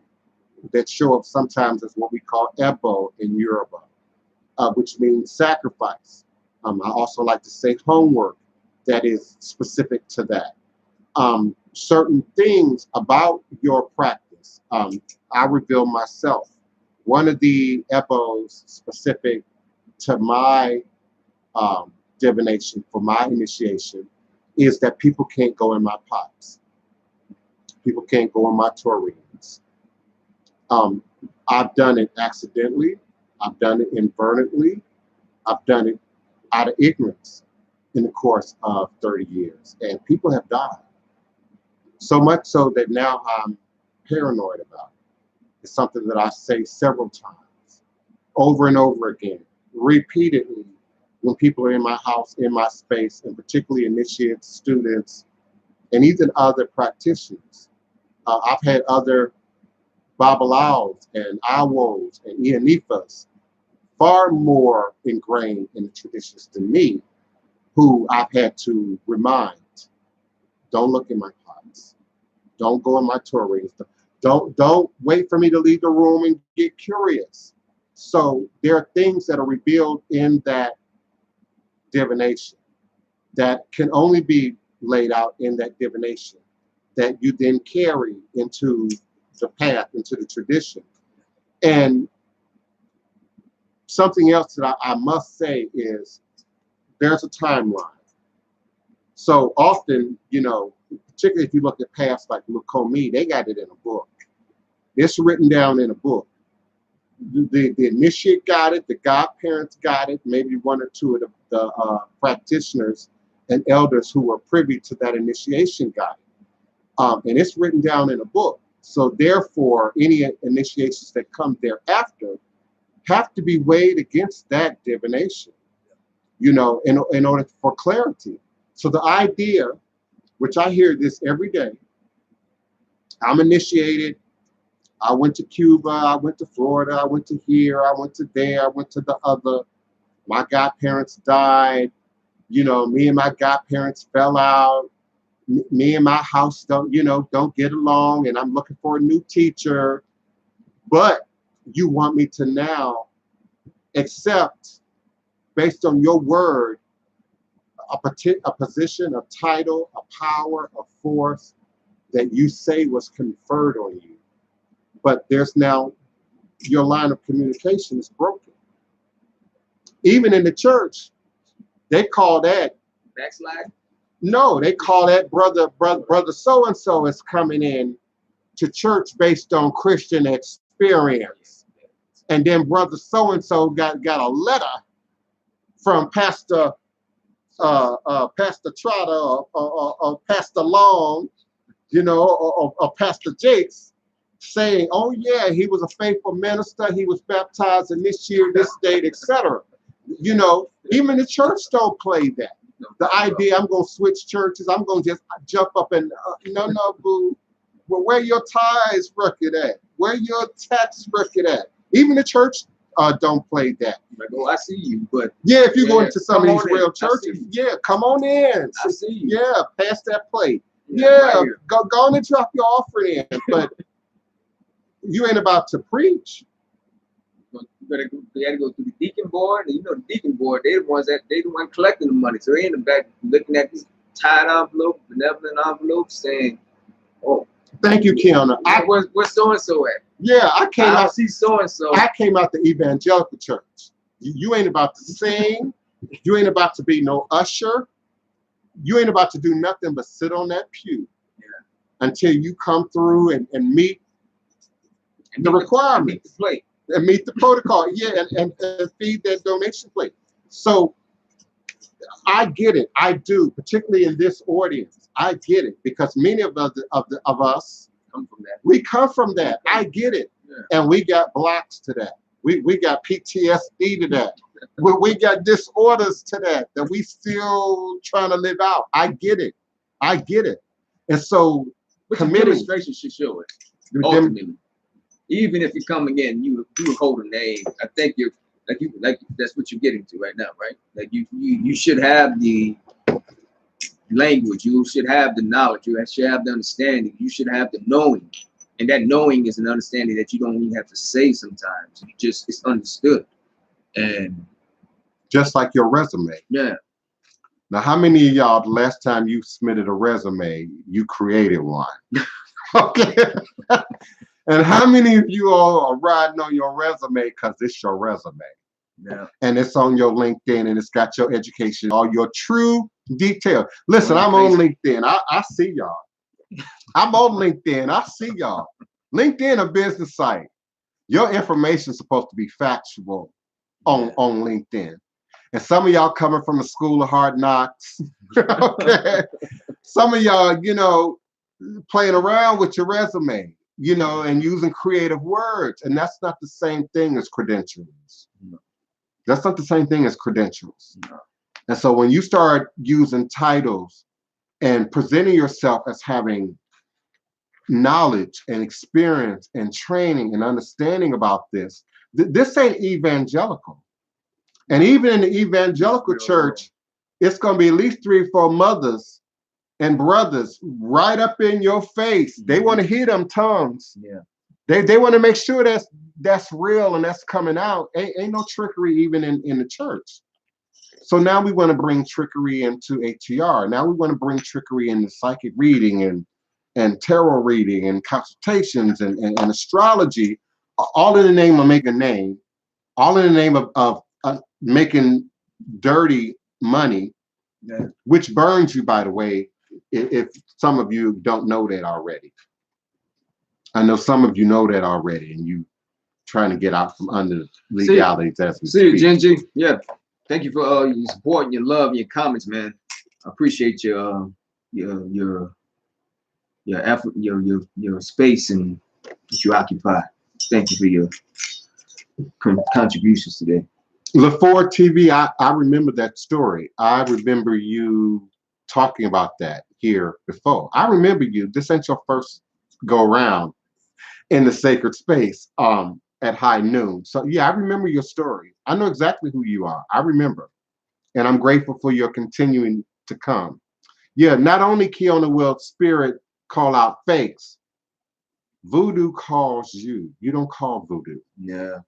that show up sometimes as what we call Ebo in Yoruba, which means sacrifice. I also like to say homework that is specific to that. Certain things about your practice, I reveal myself. One of the Ebos specific to my divination, for my initiation, is that people can't go in my pots. People can't go in my taurines. I've done it accidentally. I've done it inadvertently. I've done it out of ignorance in the course of 30 years. And people have died. So much so that now I'm paranoid about it. It's something that I say several times, over and over again, repeatedly, when people are in my house, in my space, and particularly initiates, students, and even other practitioners. I've had other Babalaos and Awos and Ianifas far more ingrained in the traditions than me, who I've had to remind, don't look in my pots, don't go in my taurines, don't wait for me to leave the room and get curious. So there are things that are revealed in that divination that can only be laid out in that divination that you then carry into the path, into the tradition. And something else that I must say is there's a timeline. So often, you know, particularly if you look at paths like Lukomi, they got it in a book. It's written down in a book. the initiate got it, the godparents got it, maybe one or two of the practitioners and elders who were privy to that initiation got it. And it's written down in a book. So therefore, any initiations that come thereafter have to be weighed against that divination, you know, in order for clarity. So the idea, which I hear this every day, I'm initiated, I went to Cuba, I went to Florida, I went to here, I went to there, I went to the other. My godparents died. You know, me and my godparents fell out. Me and my house don't get along, and I'm looking for a new teacher. But you want me to now accept, based on your word, a position, a title, a power, a force that you say was conferred on you. But there's now, your line of communication is broken. Even in the church, they call that backslide. No, they call that brother so-and-so is coming in to church based on Christian experience. And then brother so-and-so got a letter from Pastor Trotter or Pastor Long, you know, or Pastor Jakes, saying, oh yeah, he was a faithful minister, he was baptized in this year, this date, etc. You know, even the church don't play that. The idea, I'm going to switch churches, I'm going to just jump up and, no, boo. Well, where your tithes record at? Where your tax record at? Even the church don't play that. Like, oh, I see you, but yeah, if you go into some of these real churches, yeah, come on in. I see you. Yeah, pass that plate. Yeah, right, go on and drop your offering in. But you ain't about to preach. You got to go through the deacon board, and you know the deacon board, they the ones collecting the money. So they in the back looking at these tied envelopes, benevolent envelopes, saying, "Oh, thank you, Kiana. Where's so and so at? Yeah, I see so and so. I came out the evangelical church. You ain't about to sing. You ain't about to be no usher. You ain't about to do nothing but sit on that pew until you come through and meet the requirements. Meet the plate. And meet the protocol, and feed that donation plate. So I get it, I do, particularly in this audience. I get it because many of us come from that. We come from that. I get it, and we got blocks to that. We got PTSD to that. we got disorders to that we still trying to live out. I get it, and so committing demonstration should show it. Ultimately. Even if you're coming in, you hold a name. I think you're like that's what you're getting to right now, right? Like you should have the language, you should have the knowledge, you should have the understanding, you should have the knowing, and that knowing is an understanding that you don't even have to say sometimes. It's understood, and just like your resume. Yeah. Now, how many of y'all the last time you submitted a resume, you created one? Okay. And how many of you all are riding on your resume because it's your resume? Yeah. And it's on your LinkedIn and it's got your education, all your true detail. Listen, I'm on LinkedIn. I see y'all. I'm on LinkedIn. I see y'all. LinkedIn, a business site. Your information is supposed to be factual on LinkedIn. And some of y'all coming from a school of hard knocks. Okay. Some of y'all, you know, playing around with your resume, you know, and using creative words. And that's not the same thing as credentials. No. That's not the same thing as credentials. No. And so when you start using titles and presenting yourself as having knowledge and experience and training and understanding about this, this ain't evangelical. And even in the evangelical church, it's going to be at least 3 or 4 mothers and brothers right up in your face. They want to hear them tongues. Yeah. They want to make sure that's real and that's coming out. Ain't no trickery even in the church. So now we want to bring trickery into ATR. Now we want to bring trickery into psychic reading and tarot reading and consultations and astrology, all in the name of making a name, all in the name of making dirty money, which burns you, by the way, if some of you don't know that already. I know some of you know that already, and trying to get out from under legalities as we see speak. Genji. Yeah, thank you for your support and your love and your comments, man. I appreciate your effort, your space and that you occupy. Thank you for your contributions today. LaFord TV, I remember that story. I remember you talking about that here before. I remember you. This ain't your first go around in the sacred space at high noon. So yeah, I remember your story. I know exactly who you are. I remember. And I'm grateful for your continuing to come. Yeah, not only Kiona will spirit call out fakes, Voodoo calls you. You don't call Voodoo. Yeah,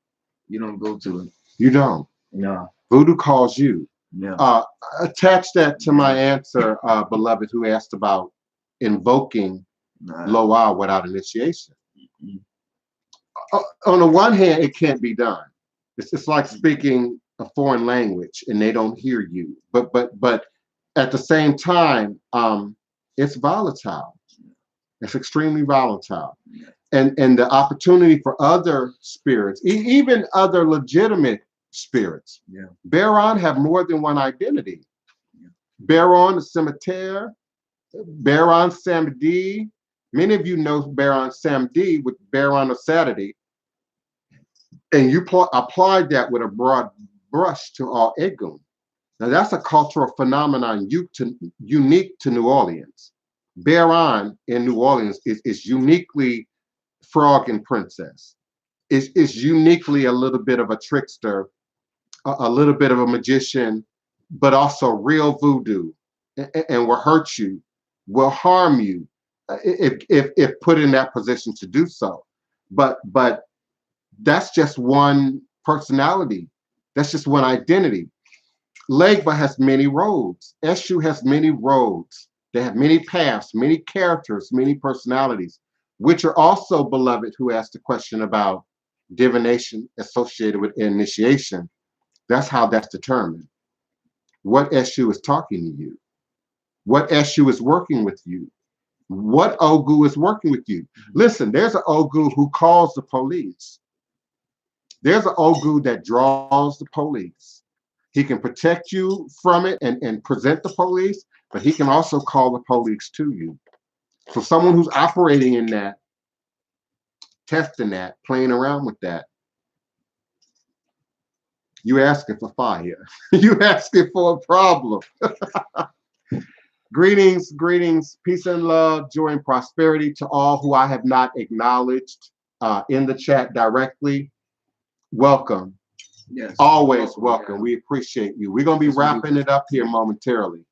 you don't go to it. You don't. No. Voodoo calls you. Yeah. Attach that to my answer, beloved, who asked about invoking Loa without initiation. On the one hand, it can't be done. It's like speaking a foreign language and they don't hear you. But at the same time, it's volatile. It's extremely volatile. And the opportunity for other spirits, even other legitimate spirits, bear on have more than one identity. Bear on the cemetery, bear on Samedi. Many of you know bear on Samedi with bear on a Saturday. And you applied that with a broad brush to all Egun. Now that's a cultural phenomenon unique to New Orleans. Bear on in New Orleans is uniquely frog and princess. Is uniquely a little bit of a trickster, a little bit of a magician, but also real voodoo, and will hurt you, will harm you if put in that position to do so. But that's just one personality. That's just one identity. Legba has many roads. Eshu has many roads. They have many paths, many characters, many personalities, which are also, beloved, who asked the question about divination associated with initiation. That's how that's determined. What Eshu is talking to you? What Eshu is working with you? What Ogu is working with you? Listen, there's an Ogu who calls the police. There's an Ogu that draws the police. He can protect you from it and present the police, but he can also call the police to you. So someone who's operating in that, testing that, playing around with that, you asking for fire. You asking for a problem. Greetings, peace and love, joy and prosperity to all who I have not acknowledged in the chat directly. Welcome. Yes. Always welcome. Yeah. We appreciate you. We're going to be wrapping it up here momentarily.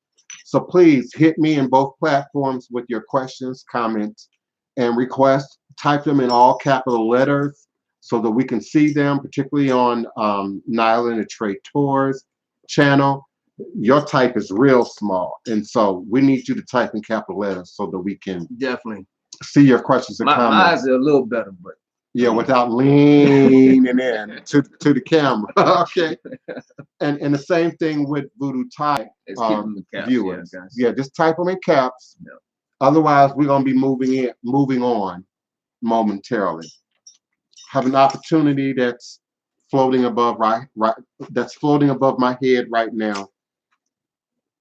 So please hit me in both platforms with your questions, comments, and requests. Type them in all capital letters so that we can see them, particularly on Nylan and Traituer's channel. Your type is real small, and so we need you to type in capital letters so that we can definitely see your questions and comments. My eyes are a little better, but yeah, without leaning in to the camera. Okay. And the same thing with Voodoo type viewers. Yeah, just type them in caps. Yeah. Otherwise, we're gonna be moving on momentarily. Have an opportunity that's floating above that's floating above my head right now.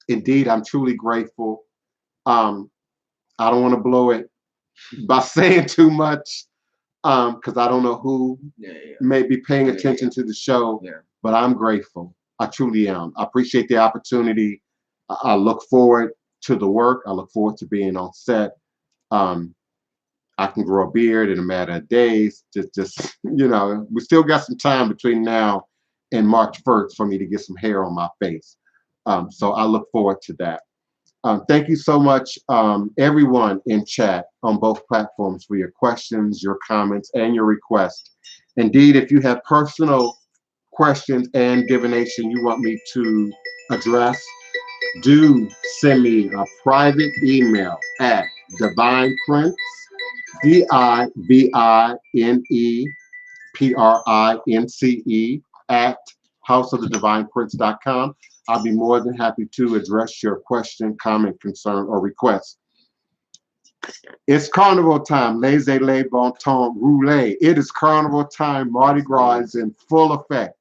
Indeed, I'm truly grateful. I don't want to blow it by saying too much, because I don't know who may be paying attention to the show, but I'm grateful. I truly am. I appreciate the opportunity. I look forward to the work. I look forward to being on set. I can grow a beard in a matter of days. Just you know, we still got some time between now and March 1st for me to get some hair on my face. So I look forward to that. Thank you so much, everyone in chat on both platforms for your questions, your comments, and your requests. Indeed, if you have personal questions and divination you want me to address, do send me a private email at DivinePrince, DivinePrince at houseofthedivineprince.com. I'll be more than happy to address your question, comment, concern, or request. It's carnival time. Laissez-les bon temps rouler. It is carnival time. Mardi Gras is in full effect.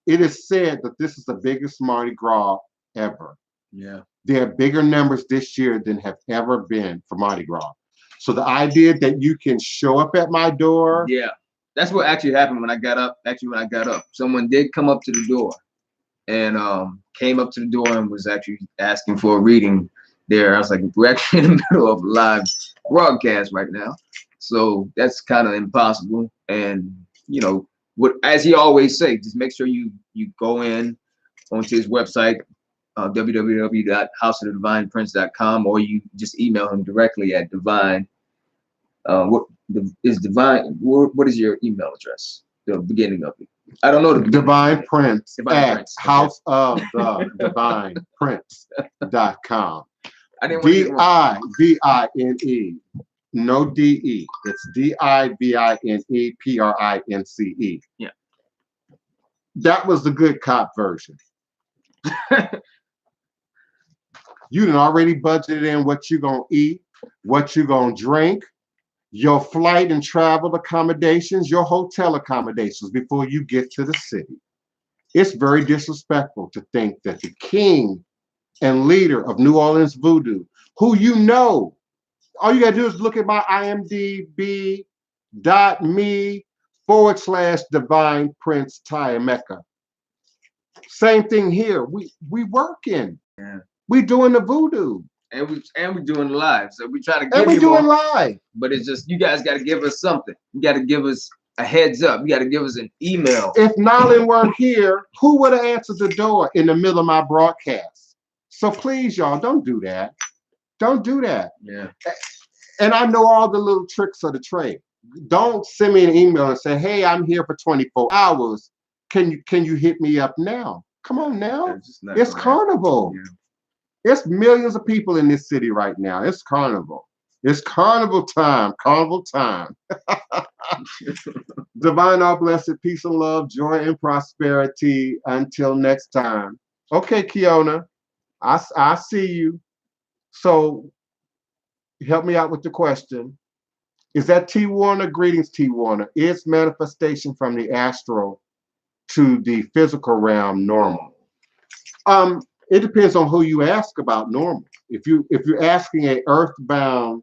It is said that this is the biggest Mardi Gras ever. Yeah. There are bigger numbers this year than have ever been for Mardi Gras. So the idea that you can show up at my door. Yeah. That's what actually happened when I got up. Someone did come up to the door and came up to the door and was actually asking for a reading there. I was like, we're actually in the middle of a live broadcast right now. So that's kind of impossible. And, you know, what, as he always say, just make sure you go in onto his website, www.houseofthedivineprince.com, or you just email him directly at divine. What is your email address? The beginning of it. I don't know. DivinePrince at Prince. House of the DivinePrince.com. DIVINE. No DE. It's DIVINEPRINCE. Yeah. That was the good cop version. You done already budgeted in what you're going to eat, what you're going to drink, your flight and travel accommodations, your hotel accommodations before you get to the city. It's very disrespectful to think that the king and leader of New Orleans Voodoo, who you know, all you gotta do is look at my imdb.me/DivinePrince Ty Emmecca. Same thing here. We working. Yeah. We doing the voodoo. And we doing live. So we try to give and we you doing more, live. but it's just you guys gotta give us something. You gotta give us a heads up. You gotta give us an email. If Nylan weren't here, who would have answered the door in the middle of my broadcast? So please, y'all, don't do that. Don't do that. Yeah. And I know all the little tricks of the trade. Don't send me an email and say, hey, I'm here for 24 hours. Can you hit me up now? Come on now. It's carnival. Yeah. It's millions of people in this city right now. It's carnival. It's carnival time. Carnival time. Divine, all blessed, peace and love, joy and prosperity. Until next time. Okay, Kiona, I see you. So help me out with the question. Is that T. Warner? Greetings, T. Warner. Is manifestation from the astral to the physical realm normal? It depends on who you ask about normal. If you're asking a earthbound,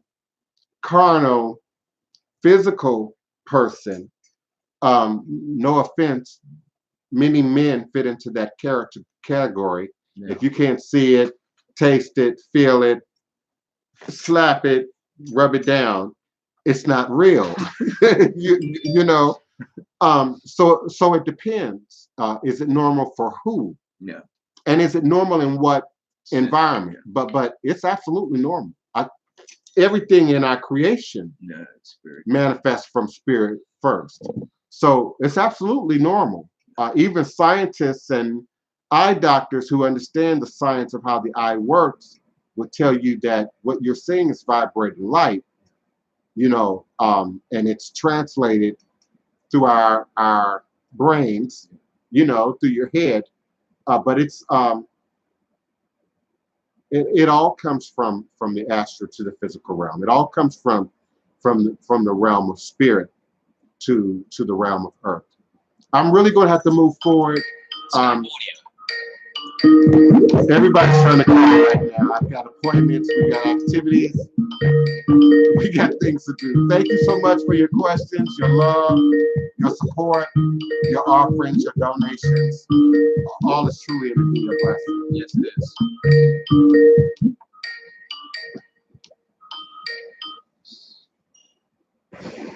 carnal, physical person, no offense, many men fit into that character category. Yeah. If you can't see it, taste it, feel it, slap it, rub it down, it's not real. you know. So it depends. Is it normal for who? Yeah. And is it normal in what environment? But it's absolutely normal. Everything in our creation manifests from spirit first. So it's absolutely normal. Even scientists and eye doctors who understand the science of how the eye works will tell you that what you're seeing is vibrating light, you know, and it's translated through our brains, you know, through your head. But it's it all comes from the astral to the physical realm. It all comes from the realm of spirit to the realm of earth. I'm really going to have to move forward. Everybody's trying to call me right now. I've got appointments, we got activities, we got things to do. Thank you so much for your questions, your love, your support, your offerings, your donations. All is truly a blessing. Yes, it is.